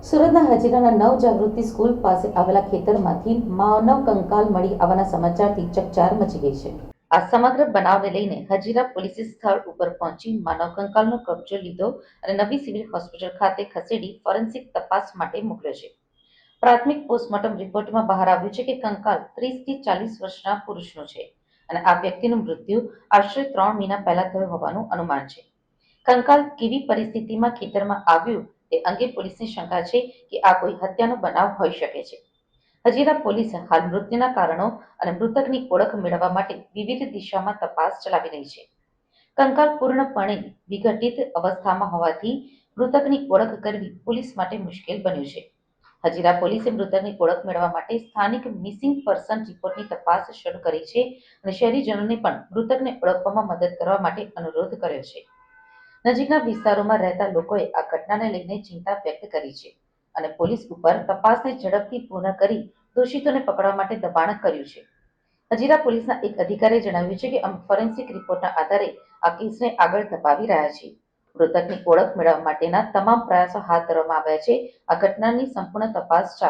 સુરતના હજીરાના નવજાગૃતિ સ્કૂલ પાસે આવેલા ખેતરમાંથી માનવ કંકાલ મળી આવવાના સમાચારથી ચકચાર મચી ગઈ છે. આ સમગ્ર બનાવને લઈને હજીરા પોલીસે સ્થળ ઉપર પહોંચી માનવ કંકાલનો કબજો લીધો અને નવી સિવિલ હોસ્પિટલ ખાતે ખસેડી ફોરેન્સિક તપાસ માટે મોકલ્યો છે. પ્રાથમિક પોસ્ટમોર્ટમ રિપોર્ટમાં બહાર આવ્યું છે કે કંકાલ 30 થી 40 વર્ષના પુરુષનું છે અને આ વ્યક્તિનું મૃત્યુ આશરે 3 મહિના પહેલા થયું હોવાનું અનુમાન છે. કંકાલ કેવી પરિસ્થિતિમાં ખેતરમાં આવ્યું તે અંગે પોલીસને શંકા છે કે આ કોઈ હત્યાનો બનાવ હોઈ શકે છે. હજીરા પોલીસ હાલ મૃત્યુના કારણો અને મૃતકની ઓળખ મેળવવા માટે વિવિધ દિશામાં તપાસ ચલાવી રહી છે. કંકાલ પૂર્ણપણે વિઘટિત અવસ્થામાં હોવાથી મૃતકની ઓળખ કરવી પોલીસ માટે મુશ્કેલ બન્યું છે. હજીરા પોલીસે મૃતકની ઓળખ મેળવવા માટે સ્થાનિક મિસિંગ પર્સન રિપોર્ટની તપાસ શરૂ કરી છે અને શહેરીજનોને પણ મૃતકને ઓળખવામાં મદદ કરવા માટે અનુરોધ કર્યો છે. નજીકના વિસ્તારોમાં રહેતા લોકોએ આ ઘટનાને લઈને ચિંતા વ્યક્ત કરી છે અને પોલીસ ઉપર તપાસને ઝડપથી પૂર્ણ કરી દોષિતોને પકડવા માટે દબાણ કર્યું છે. હજીરા પોલીસના એક અધિકારીએ જણાવ્યું છે કે અમે ફોરેન્સિક રિપોર્ટના આધારે આ કેસને આગળ ધપાવી રહ્યા છીએ. મૃતકની ઓળખ મેળવવા માટેના તમામ પ્રયાસો હાથ ધરવામાં આવ્યા છે. આ ઘટનાની સંપૂર્ણ તપાસ ચાલુ